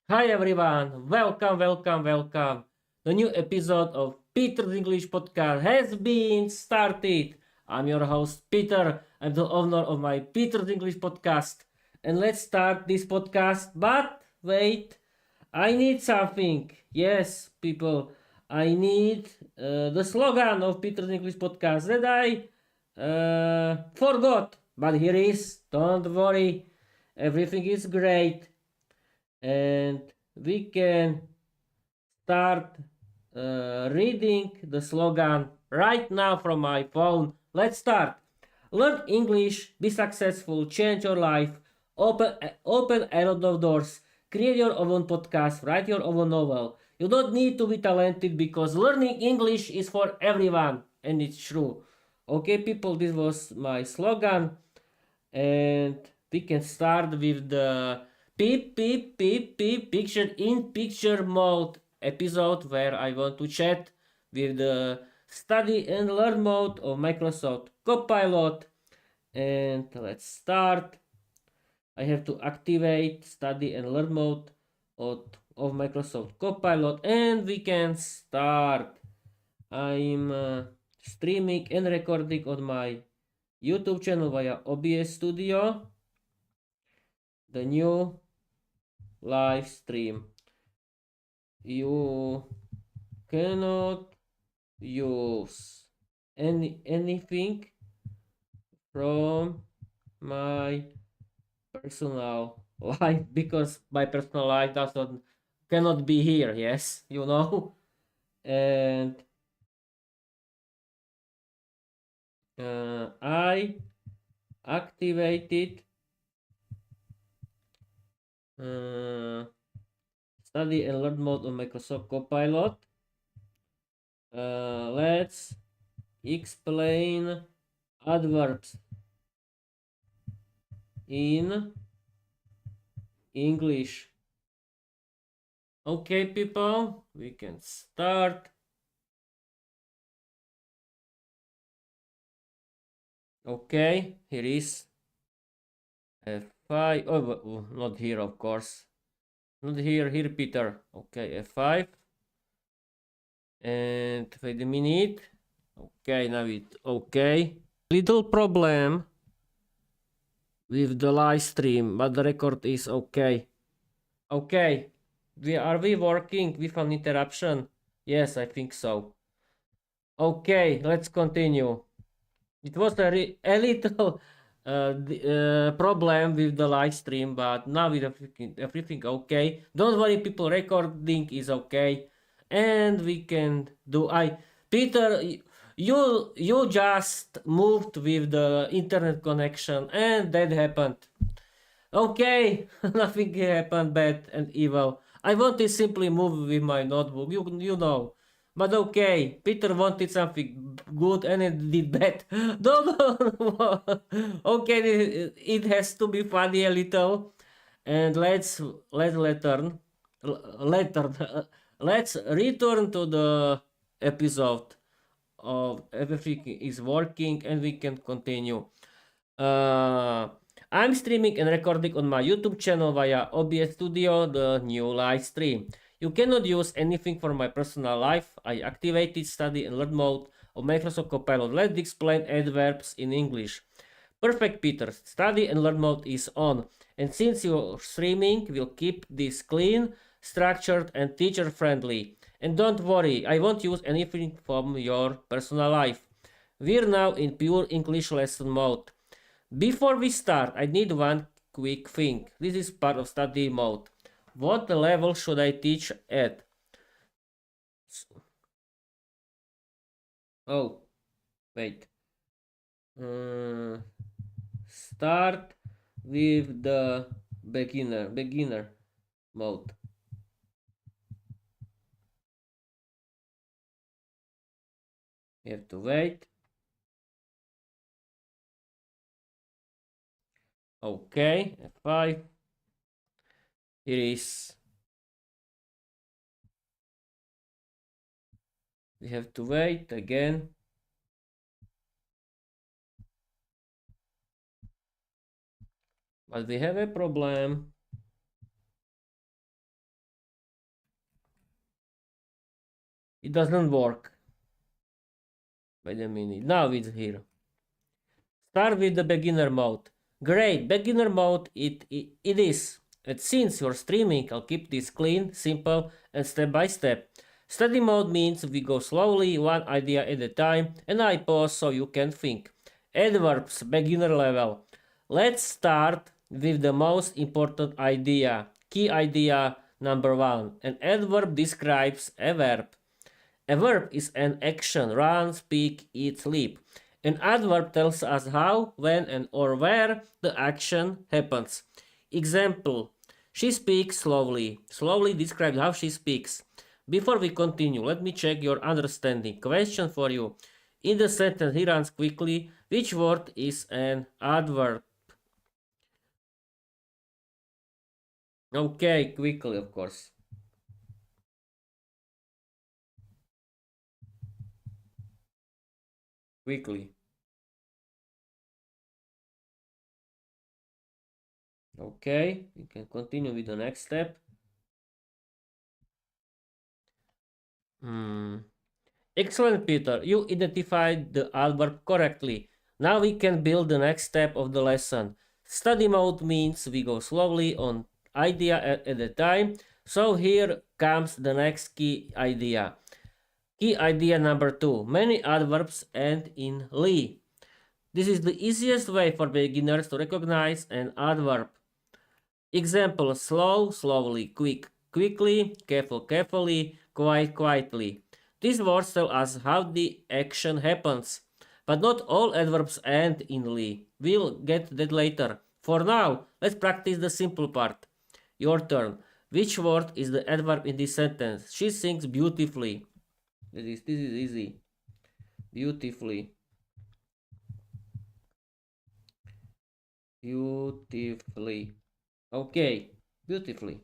Hi everyone, welcome. The new episode of Peter's English podcast has been started. I'm your host Peter. I'm the owner of my Peter's English podcast. And let's start this podcast. But wait, I need something. Yes, people, I need the slogan of Peter's English podcast that I forgot. But here is. Don't worry, everything is great and we can start reading the slogan right now from my phone. Let's start. Learn English, be successful, change your life, open a lot of doors, create your own podcast, write your own novel. You don't need to be talented because learning English is for everyone, and it's true. Okay, people, this was my slogan, and we can start with the picture in picture mode episode where I want to chat with the study and learn mode of Microsoft Copilot. And let's start. I have to activate study and learn mode of Microsoft Copilot, and we can start. I'm streaming and recording on my YouTube channel via OBS Studio, the new live stream. You cannot use anything from my personal life because my personal life doesn't cannot be here. Yes, you know. And I activated study and learn mode on Microsoft Copilot. Let's explain adverbs in English. Okay, people, we can start. Okay, here is F5. Oh, not here, of course. Not here, Peter. Okay, F5. And wait a minute. Okay, now it okay. Little problem with the live stream, but the record is okay. Okay, are we working with an interruption? Yes, I think so. Okay, let's continue. It was a little problem with the live stream, but now with everything okay. Don't worry, people. Recording is okay, and we can do. Peter, you just moved with the internet connection, and that happened. Okay, nothing happened bad and evil. I wanted simply move with my notebook, you know. But okay, Peter wanted something good and it did bad. No. Okay, it has to be funny a little. And let's return. Later, let's return to the episode of everything is working and we can continue. Uh, I'm streaming and recording on my YouTube channel via OBS Studio, the new live stream. You cannot use anything for my personal life. I activated study and learn mode of Microsoft Copilot. Let's explain adverbs in English. Perfect, Peter. Study and learn mode is on. And since you're streaming, we'll keep this clean, structured, and teacher friendly. And don't worry, I won't use anything from your personal life. We're now in pure English lesson mode. Before we start, I need one quick thing. This is part of study mode. What level should I teach at? Oh, wait. Start with the beginner mode. You have to wait. Okay, F5. Here is. We have to wait again. But we have a problem. It doesn't work. Wait a minute. Now it's here. Start with the beginner mode. Great, beginner mode it is. And since you're streaming, I'll keep this clean, simple, and step by step. Study mode means we go slowly, one idea at a time, and I pause so you can think. Adverbs, beginner level. Let's start with the most important idea. Key idea number 1. An adverb describes a verb. A verb is an action: run, speak, eat, sleep. An adverb tells us how, when, and or where the action happens. Example: she speaks slowly. Slowly describes how she speaks. Before we continue, let me check your understanding. Question for you. In the sentence, he runs quickly. Which word is an adverb? Okay, quickly, of course. Quickly. Okay, we can continue with the next step. Excellent, Peter. You identified the adverb correctly. Now we can build the next step of the lesson. Study mode means we go slowly on idea at a time. So here comes the next key idea. Key idea number 2. Many adverbs end in "ly". This is the easiest way for beginners to recognize an adverb. Example: slow, slowly; quick, quickly; careful, carefully; quiet, quietly. These words tell us how the action happens, but not all adverbs end in "ly". We'll get that later. For now, let's practice the simple part. Your turn. Which word is the adverb in this sentence? She sings beautifully. This is easy. Beautifully. Beautifully. Okay, beautifully.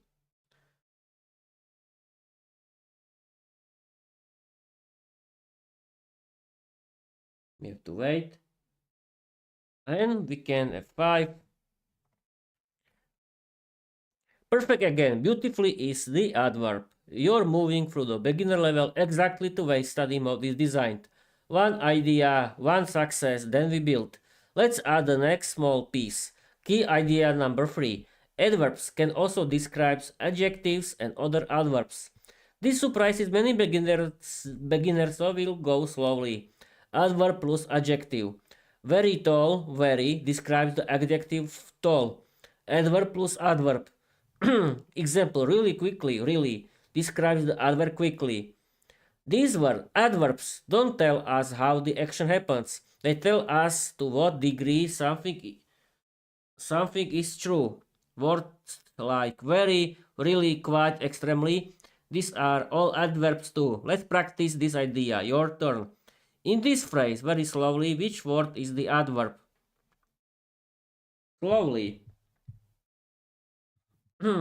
We have to wait. And we can F5. Perfect again. Beautifully is the adverb. You're moving through the beginner level exactly the way study mode is designed. One idea, one success, then we build. Let's add the next small piece. Key idea number 3. Adverbs can also describe adjectives and other adverbs. This surprises many beginners, so we'll go slowly. Adverb plus adjective. Very tall, very describes the adjective tall. Adverb plus adverb. Example: really quickly, really describes the adverb quickly. These adverbs don't tell us how the action happens. They tell us to what degree something is true. Words like very, really, quite, extremely, these are all adverbs too. Let's practice this idea. Your turn. In this phrase, very slowly, which word is the adverb? Slowly. We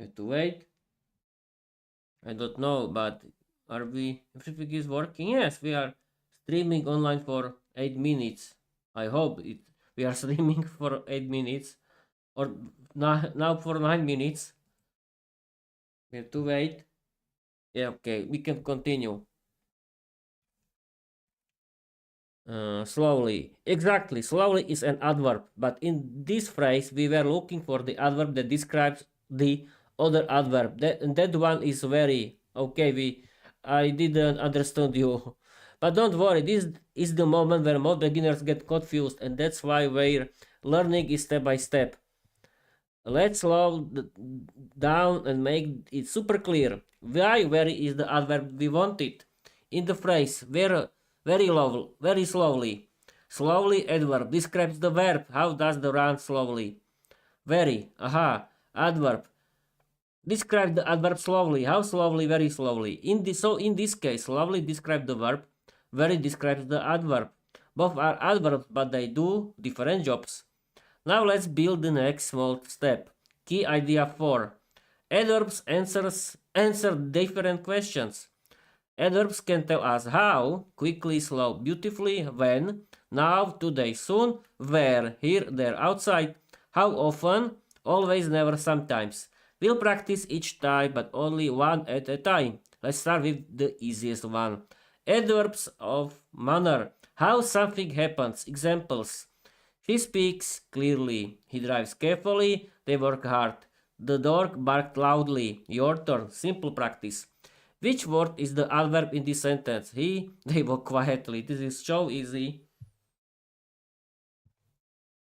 have to wait. I don't know, but are we? Everything is working? Yes, we are streaming online for 8 minutes. I hope it. We are streaming for 8 minutes, or now for 9 minutes. We have to wait. Yeah, okay, we can continue. Slowly. Exactly, slowly is an adverb, but in this phrase we were looking for the adverb that describes the other adverb. That one is very okay. I didn't understand you, but don't worry. This is the moment where most beginners get confused, and that's why we're learning is step by step. Let's slow down and make it super clear. Why very is the adverb we wanted? In the phrase very slowly. Slowly adverb describes the verb. How does the run slowly? Very, adverb. Describe the adverb slowly. How slowly? Very slowly. In this case, slowly describes the verb. Very describes the adverb. Both are adverbs, but they do different jobs. Now let's build the next small step. Key idea 4. Adverbs answer different questions. Adverbs can tell us how, quickly, slow, beautifully, when, now, today, soon, where, here, there, outside, how often, always, never, sometimes. We'll practice each type, but only one at a time. Let's start with the easiest one. Adverbs of manner. How something happens. Examples. She speaks clearly. He drives carefully. They work hard. The dog barked loudly. Your turn. Simple practice. Which word is the adverb in this sentence? They walk quietly. This is so easy.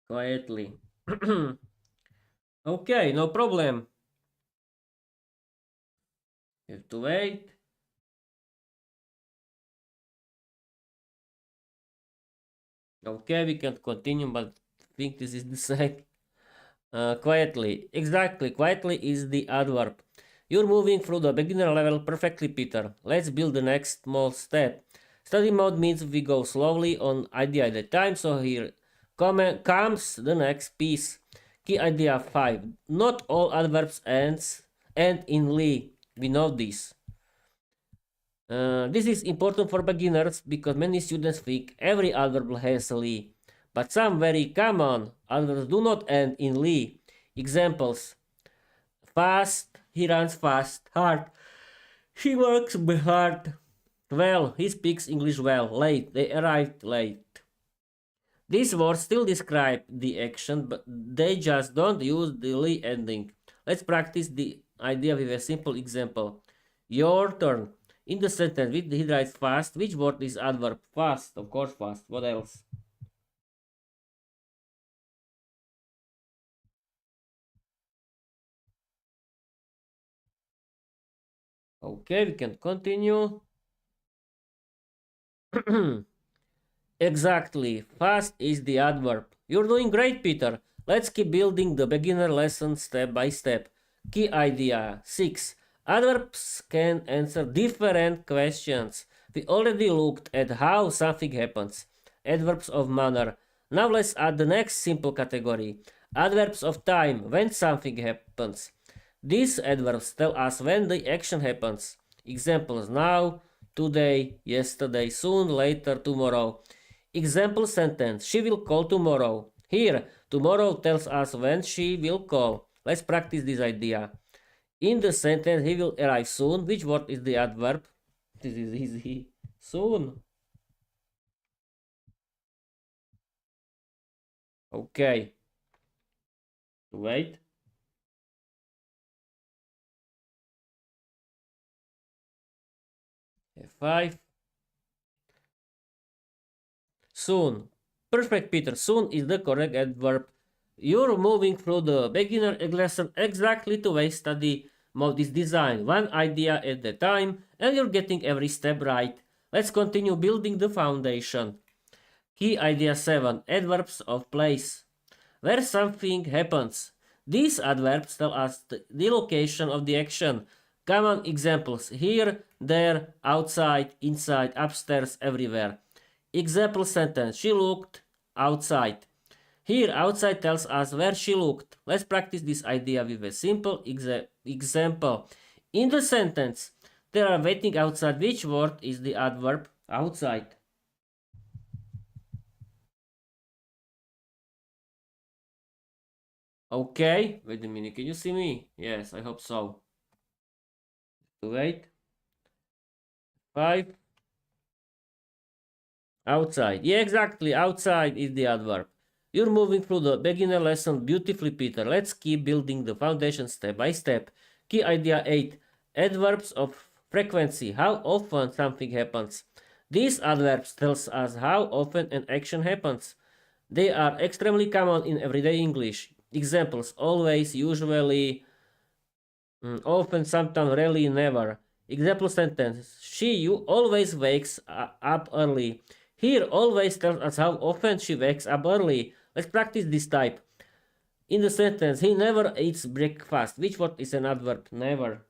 Quietly. Okay, no problem. You have to wait. Okay, we can continue, but I think this is the same. Quietly. Exactly. Quietly is the adverb. You're moving through the beginner level perfectly, Peter. Let's build the next small step. Study mode means we go slowly on idea at a time, so here comes the next piece. Key idea 5. Not all adverbs end in "ly." We know this. This is important for beginners because many students think every adverb has "ly." But some very common adverbs do not end in "ly." Examples. Fast, he runs fast. Hard, he works hard. Well, he speaks English well. Late, they arrived late. These words still describe the action, but they just don't use the "ly" ending. Let's practice the idea with a simple example. Your turn. In the sentence, he drives fast. Which word is adverb? Fast, of course, fast. What else? Okay, we can continue. Exactly. Fast is the adverb. You're doing great, Peter. Let's keep building the beginner lesson step by step. Key idea 6. Adverbs can answer different questions. We already looked at how something happens. Adverbs of manner. Now let's add the next simple category. Adverbs of time, when something happens. These adverbs tell us when the action happens. Examples: now, today, yesterday, soon, later, tomorrow. Example sentence: she will call tomorrow. Here, tomorrow tells us when she will call. Let's practice this idea. In the sentence, he will arrive soon. Which word is the adverb? This is easy. Soon. Okay. Wait. F5. Soon. Perfect, Peter. Soon is the correct adverb. You're moving through the beginner lesson exactly the way study mode is designed, one idea at a time, and you're getting every step right. Let's continue building the foundation. Key idea 7. Adverbs of place. Where something happens. These adverbs tell us the location of the action. Common examples: here, there, outside, inside, upstairs, everywhere. Example sentence: she looked outside. Here, outside tells us where she looked. Let's practice this idea with a simple example. In the sentence, they are waiting outside. Which word is the adverb outside? Okay, wait a minute. Can you see me? Yes, I hope so. Wait. 5. Outside. Yeah, exactly. Outside is the adverb. You're moving through the beginner lesson beautifully, Peter. Let's keep building the foundation step by step. Key idea 8. Adverbs of frequency. How often something happens. These adverbs tells us how often an action happens. They are extremely common in everyday English. Examples: always, usually, often, sometimes, rarely, never. Example sentence: she always wakes up early. Here, always tells us how often she wakes up early. Let's practice this type. In the sentence, he never eats breakfast. Which word is an adverb? Never.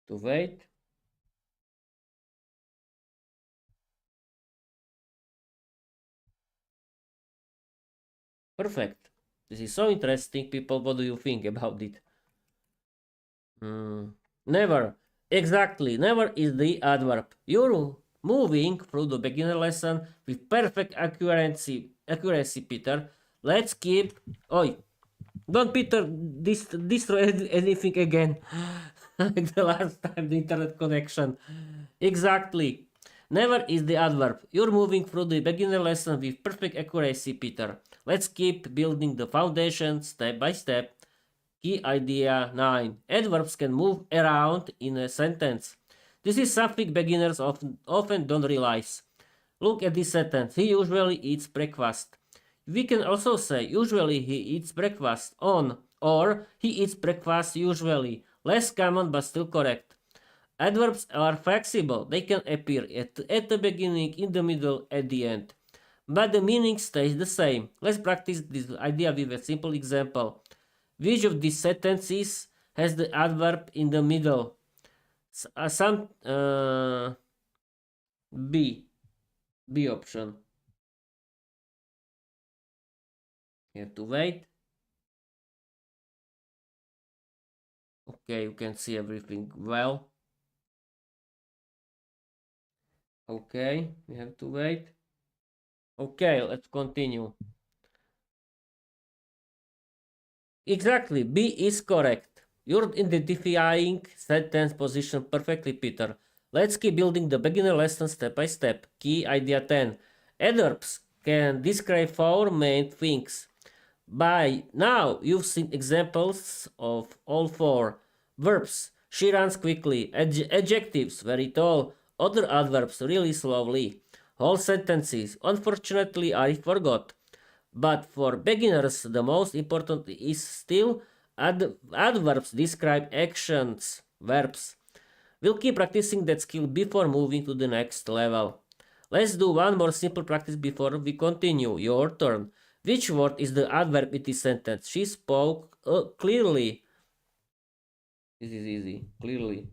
To wait. Perfect. This is so interesting, people. What do you think about it? Never. Exactly. Never is the adverb. You're moving through the beginner lesson with perfect accuracy, Peter. Let's keep... Oi, don't Peter destroy anything again. Like the last time, the internet connection. Exactly. Never is the adverb. You're moving through the beginner lesson with perfect accuracy, Peter. Let's keep building the foundation step by step. Key idea 9. Adverbs can move around in a sentence. This is something beginners often don't realize. Look at this sentence. He usually eats breakfast. We can also say usually he eats breakfast on, or he eats breakfast usually. Less common but still correct. Adverbs are flexible. They can appear at the beginning, in the middle, at the end. But the meaning stays the same. Let's practice this idea with a simple example. Which of these sentences has the adverb in the middle? B option. You have to wait. Okay, you can see everything well. Okay, we have to wait. Okay, let's continue. Exactly, B is correct. You're identifying sentence position perfectly, Peter. Let's keep building the beginner lesson step by step. Key idea 10. Adverbs can describe 4 main things. By now, you've seen examples of all 4. Verbs, she runs quickly. Adjectives, very tall. Other adverbs, really slowly. Whole sentences, unfortunately, I forgot. But for beginners, the most important is still adverbs describe actions, verbs. We'll keep practicing that skill before moving to the next level. Let's do one more simple practice before we continue. Your turn. Which word is the adverb in this sentence? She spoke clearly. This is easy. Clearly.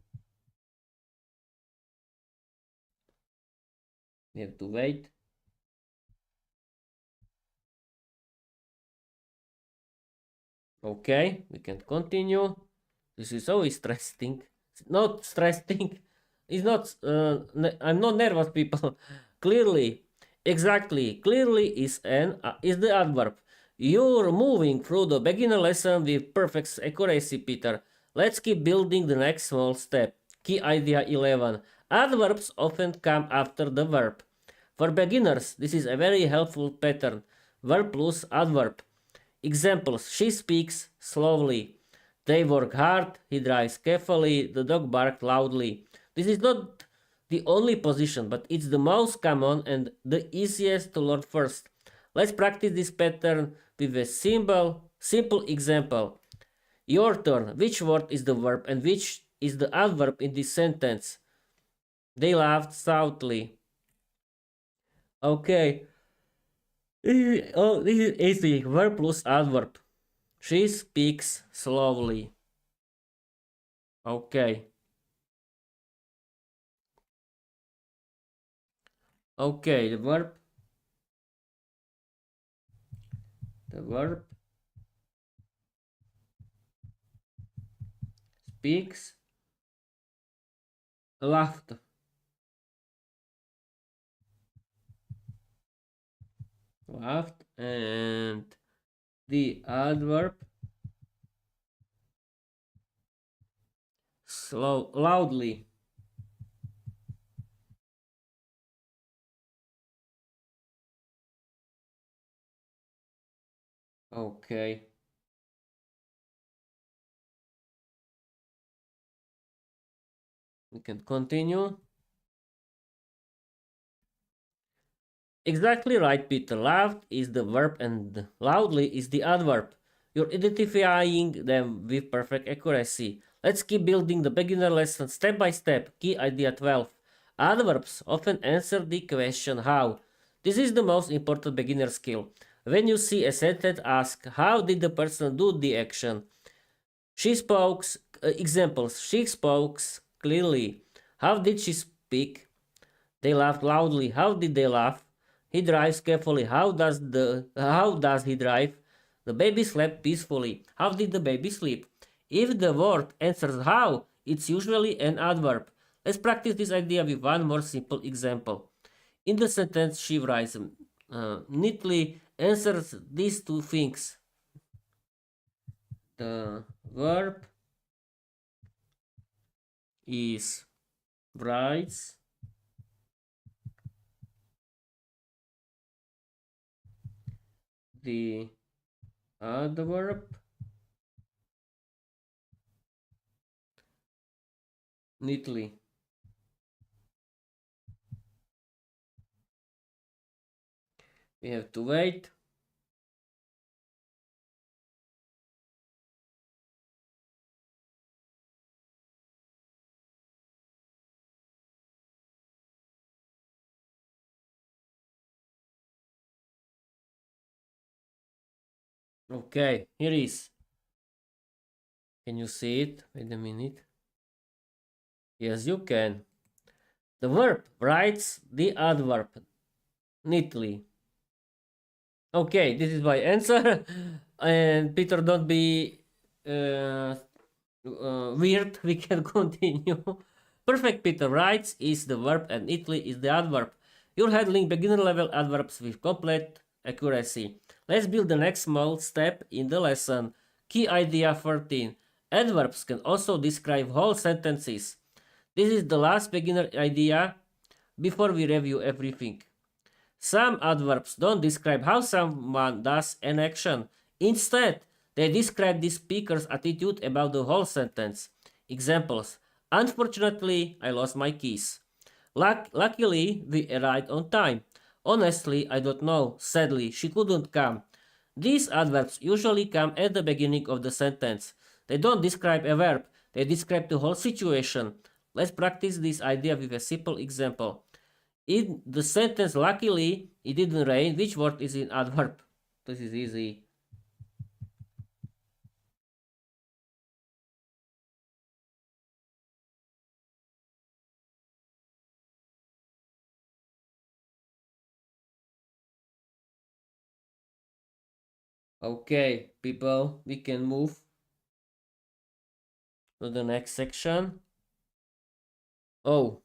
We have to wait. Okay, we can continue. This is always stressing. Not stressing. It's not. I'm not nervous, people. Clearly, exactly. Clearly is the adverb. You're moving through the beginner lesson with perfect accuracy, Peter. Let's keep building the next small step. Key idea 11. Adverbs often come after the verb. For beginners, this is a very helpful pattern. Verb plus adverb. Examples: she speaks slowly. They work hard, he drives carefully, the dog barked loudly. This is not the only position, but it's the most common and the easiest to learn first. Let's practice this pattern with a simple example. Your turn. Which word is the verb and which is the adverb in this sentence? They laughed softly. Okay. This is easy. Verb plus adverb. She speaks slowly. Okay. Okay, the verb. Speaks. Laughed. And the adverb loudly. Okay. We can continue. Exactly right, Peter. Laughed is the verb and loudly is the adverb. You're identifying them with perfect accuracy. Let's keep building the beginner lesson step by step. Key idea 12. Adverbs often answer the question how. This is the most important beginner skill. When you see a sentence, ask how did the person do the action. She spoke, examples, she spoke clearly. How did she speak? They laughed loudly. How did they laugh? He drives carefully. How does he drive? The baby slept peacefully. How did the baby sleep? If the word answers how, it's usually an adverb. Let's practice this idea with one more simple example. In the sentence, she writes neatly answers these two things. The verb is writes. The adverb neatly. We have to wait. Okay, here is. Can you see it? Wait a minute. Yes, you can. The verb writes the adverb neatly. Okay, this is my answer. And Peter, don't be weird. We can continue. Perfect, Peter writes is the verb and neatly is the adverb. You're handling beginner level adverbs with complete accuracy. Let's build the next small step in the lesson. Key idea 13. Adverbs can also describe whole sentences. This is the last beginner idea before we review everything. Some adverbs don't describe how someone does an action. Instead, they describe the speaker's attitude about the whole sentence. Examples: unfortunately, I lost my keys. Luckily, we arrived on time. Honestly, I don't know. Sadly, she couldn't come. These adverbs usually come at the beginning of the sentence. They don't describe a verb, they describe the whole situation. Let's practice this idea with a simple example. In the sentence, luckily, it didn't rain, which word is in adverb? This is easy. Okay, people, we can move to the next section. Oh,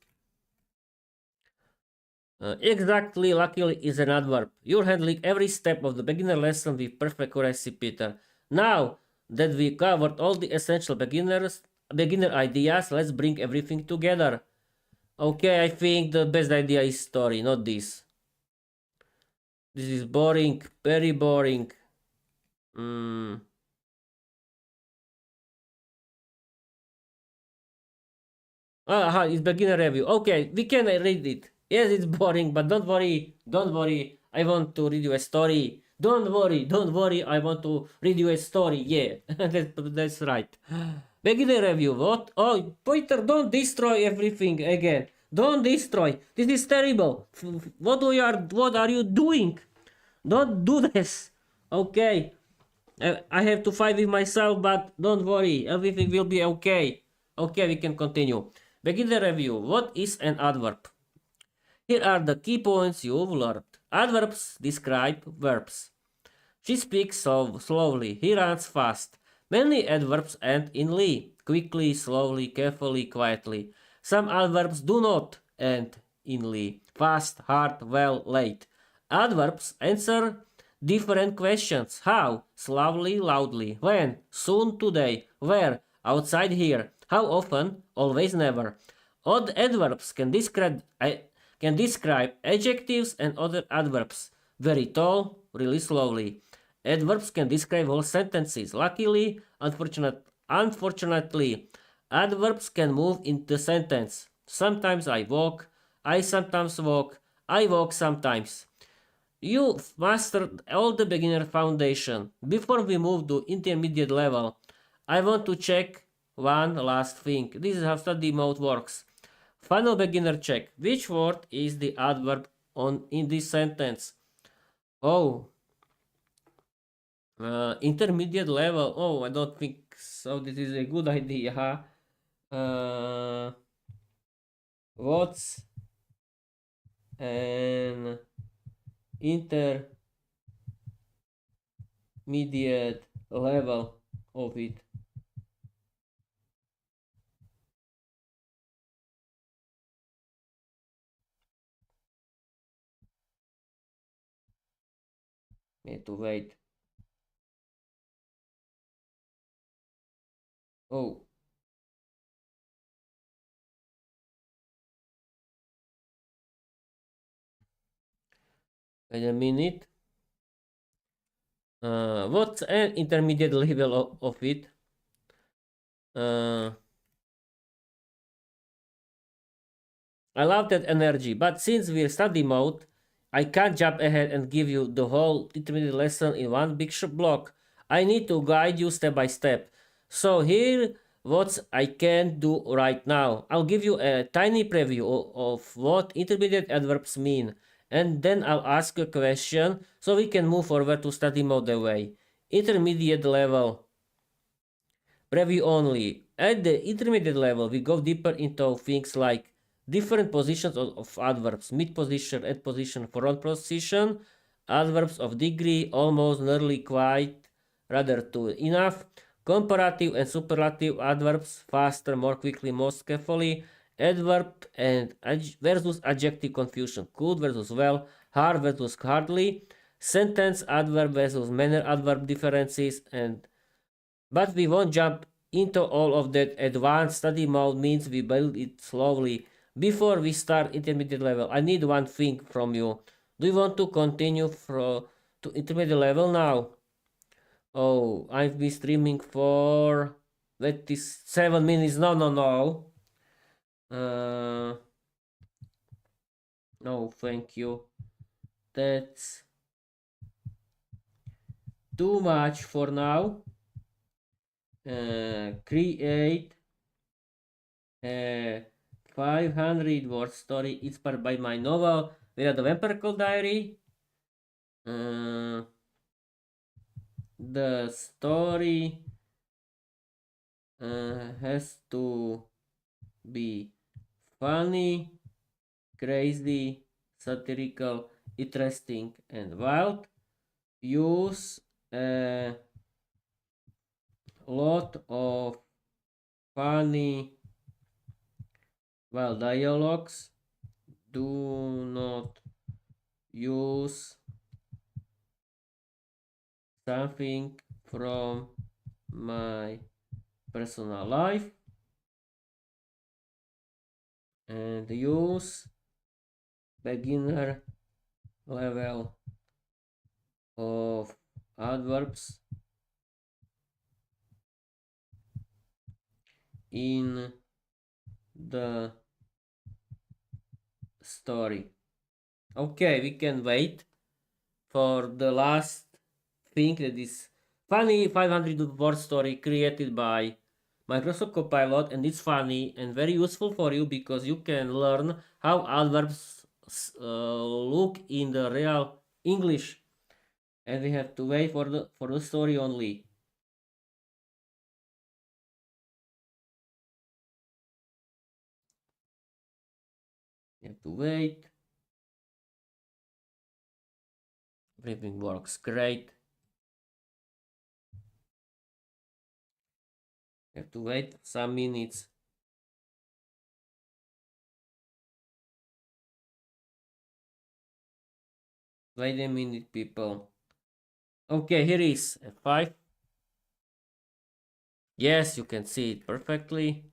exactly, luckily is an adverb. You're handling every step of the beginner lesson with perfect accuracy, Peter. Now that we covered all the essential beginner ideas, let's bring everything together. Okay, I think the best idea is story, not this. This is boring, very boring. Mm. Aha, it's beginner review. Okay, we can read it. Yes, it's boring, but don't worry, don't worry. I want to read you a story. Don't worry, don't worry. I want to read you a story. Yeah, that's right. Beginner review. What? Oh, Peter, don't destroy everything again. Don't destroy. This is terrible. What are you doing? Don't do this. Okay. I have to fight with myself, but don't worry, everything will be okay. Okay, we can continue. Begin the review. What is an adverb? Here are the key points you've learned. Adverbs describe verbs. She speaks so slowly, he runs fast. Many adverbs end in "ly", quickly, slowly, carefully, quietly. Some adverbs do not end in "ly", fast, hard, well, late. Adverbs answer different questions. How? Slowly, loudly. When? Soon, today. Where? Outside, here. How often? Always, never. Odd adverbs can describe adjectives and other adverbs. Very tall, really slowly. Adverbs can describe whole sentences. Luckily, unfortunately. Adverbs can move in the sentence. Sometimes I walk, I sometimes walk, I walk sometimes. You mastered all the beginner foundation. Before we move to intermediate level, I want to check one last thing. This is how study mode works. Final beginner check. Which word is the adverb in this sentence? Oh, intermediate level. Oh, I don't think so. This is a good idea. Uh, what's an intermediate level of it? Need to wait. Oh. Wait a minute. What's an intermediate level of it? I love that energy, but since we're study mode, I can't jump ahead and give you the whole intermediate lesson in one big block. I need to guide you step by step. So here what I can do right now. I'll give you a tiny preview of what intermediate adverbs mean, and then I'll ask a question so we can move forward to study mode away. Intermediate level. Preview only. At the intermediate level, we go deeper into things like different positions of adverbs, mid position, end position, front position, adverbs of degree, almost, nearly, quite, rather, to, enough, comparative and superlative adverbs, faster, more quickly, most carefully, adverb and versus adjective confusion, could versus well, hard versus hardly, sentence adverb versus manner adverb differences, and but we won't jump into all of that at once. Study mode means we build it slowly. Before we start intermediate level, I need one thing from you. Do you want to continue to intermediate level now? Oh, I've been streaming for 7 minutes. No, no, no. No, thank you. That's too much for now. Create a 500 word story inspired by my novel Viera, the Vampire Diary. The story has to be funny, crazy, satirical, interesting, and wild. Use a lot of funny, dialogues. Do not use something from my personal life, and use beginner level of adverbs in the story. Okay, we can wait for the last thing, that is funny 500 word story created by Microsoft Copilot, and it's funny and very useful for you because you can learn how adverbs look in the real English, and we have to wait for the story only. We have to wait. Everything works great. We have to wait some minutes. Wait a minute, people. Okay, here is F5. Yes, you can see it perfectly.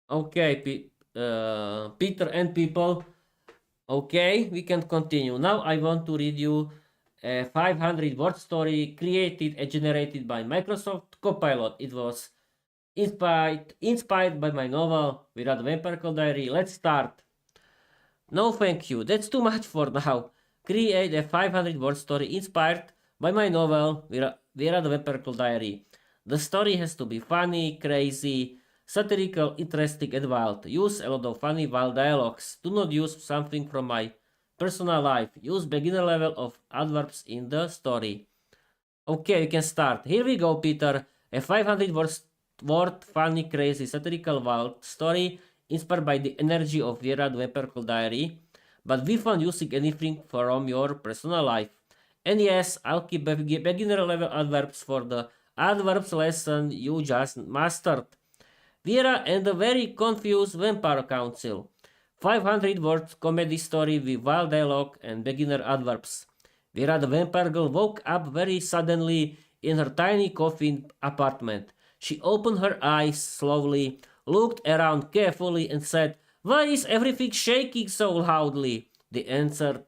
Okay, Peter and people. Okay, we can continue. Now I want to read you a 500 word story created and generated by Microsoft Copilot. It was inspired by my novel Viera, the Vampire Diary. Let's start. No, thank you. That's too much for now. Create a 500 word story inspired by my novel Viera, the Vampire Diary. The story has to be funny, crazy, satirical, interesting, and wild. Use a lot of funny, wild dialogues. Do not use something from my personal life. Use beginner level of adverbs in the story. Okay, we can start. Here we go, Peter. A 500 word funny, crazy, satirical, wild story inspired by the energy of Viera, the Vampire Diary, but we found using anything from your personal life. And yes, I'll keep beginner level adverbs for the adverbs lesson you just mastered. Viera and the very confused Vampire Council. 500 words comedy story with wild dialogue and beginner adverbs. Vera the vampire girl woke up very suddenly in her tiny coffin apartment. She opened her eyes slowly, looked around carefully, and said, "Why is everything shaking so loudly?" The answer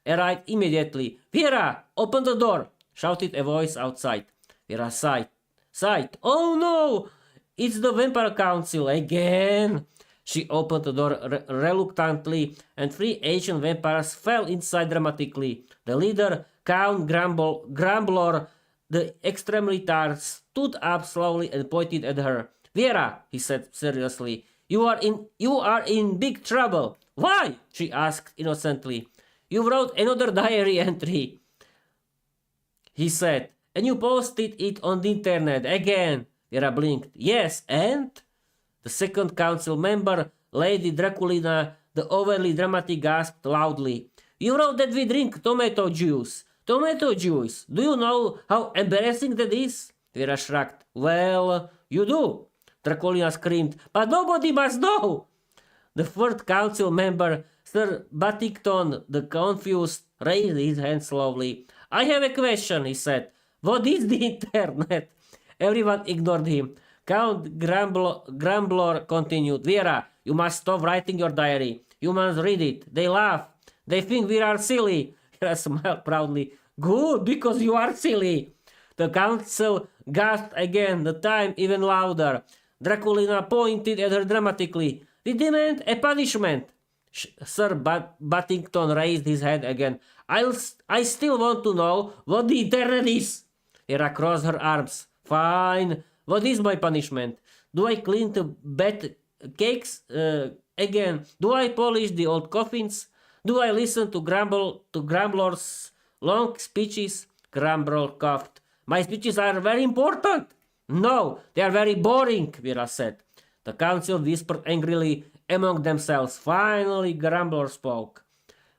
arrived immediately. "Vera, open the door!" shouted a voice outside. Vera sighed. "Oh no! It's the Vampire Council again!" She opened the door reluctantly, and three Asian vampires fell inside dramatically. The leader, Count Grumbler, the extremely tired, stood up slowly and pointed at her. "Vera," he said seriously, you are in big trouble." "Why?" she asked innocently. "You wrote another diary entry," he said, "and you posted it on the internet again." Vera blinked. "Yes, and?" The second council member, Lady Draculina, the overly dramatic, gasped loudly. "You wrote that we drink tomato juice. Tomato juice. Do you know how embarrassing that is?" Vera shrugged. "Well, you do," Draculina screamed. "But nobody must know." The third council member, Sir Battington, the confused, raised his hand slowly. "I have a question," he said. "What is the internet?" Everyone ignored him. Count Grumbler continued. "Vera, you must stop writing your diary. You must read it. They laugh. They think we are silly." Vera smiled proudly. "Good, because you are silly." The council gasped again, the time even louder. Draculina pointed at her dramatically. "We demand a punishment." Sir Battington raised his head again. I still want to know what the internet is." Vera crossed her arms. "Fine. What is my punishment? Do I clean the bed cakes again? Do I polish the old coffins? Do I listen to Grumbler's long speeches?" Grumbler coughed. "My speeches are very important." "No, they are very boring," Vera said. The council whispered angrily among themselves. Finally, Grumbler spoke.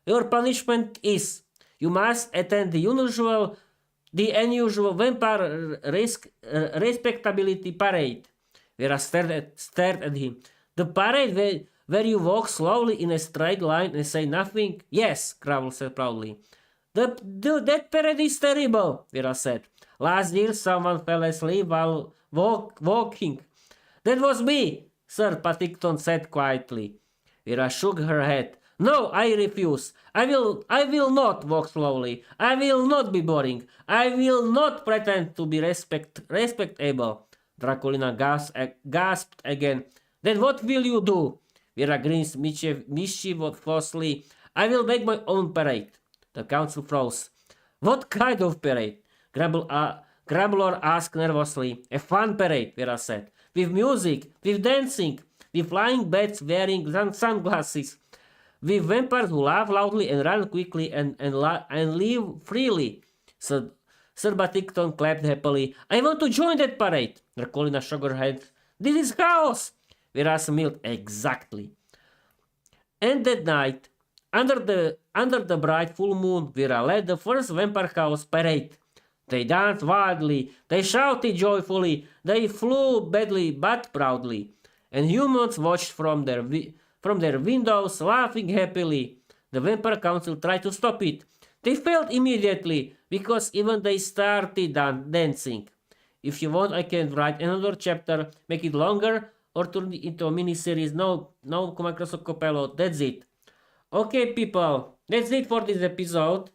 "Your punishment is, you must attend the unusual vampire respectability parade." Vera stared at him. "The parade where you walk slowly in a straight line and say nothing?" "Yes," Grumbler said proudly. That parade is terrible," Vera said. "Last year someone fell asleep while walking." "That was me," Sir Paddington said quietly. Vera shook her head. "No, I refuse. I will not walk slowly. I will not be boring. I will not pretend to be respectable." Draculina gasped again. "Then what will you do?" Vera grinned mischievously. "I will make my own parade." The council froze. "What kind of parade?" Grumbler asked nervously. "A fun parade," Vera said. "With music, with dancing, with flying bats wearing sunglasses, with vampires who laugh loudly and run quickly and live freely." Sir Battington clapped happily. "I want to join that parade." Draculina shook her head. "This is chaos." Vera smiled. "Exactly." And that night, under the bright full moon, Vera led the first Vampire House parade. They danced wildly, they shouted joyfully, they flew badly but proudly, and humans watched from their windows, laughing happily. The Vampire Council tried to stop it. They failed immediately, because even they started dancing. If you want, I can write another chapter, make it longer, or turn it into a mini-series. No, Microsoft Copilot, that's it. Okay, people, that's it for this episode.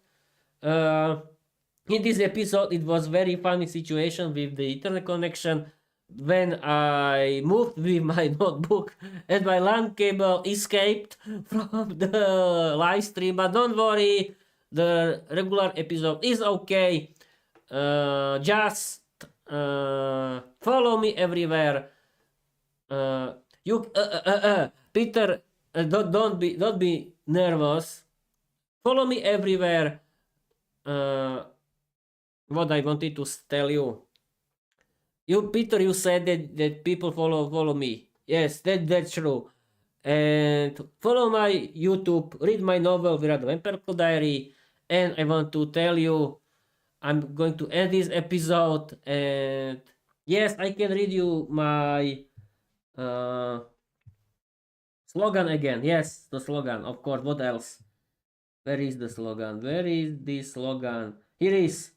In this episode, it was very funny situation with the internet connection when I moved with my notebook and my LAN cable escaped from the live stream. But don't worry, the regular episode is okay. Just follow me everywhere. Peter, don't be nervous. Follow me everywhere. What I wanted to tell you. Peter, you said that people follow me. Yes, that's true. And follow my YouTube, read my novel, Viera the Vampire Diary. And I want to tell you, I'm going to end this episode. And yes, I can read you my slogan again. Yes, the slogan, of course. What else? Where is the slogan? Where is the slogan? Here is.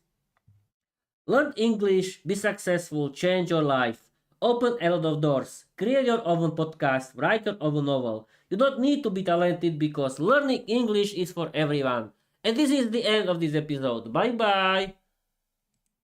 Learn English, be successful, change your life. Open a lot of doors. Create your own podcast, write your own novel. You don't need to be talented because learning English is for everyone. And this is the end of this episode. Bye bye.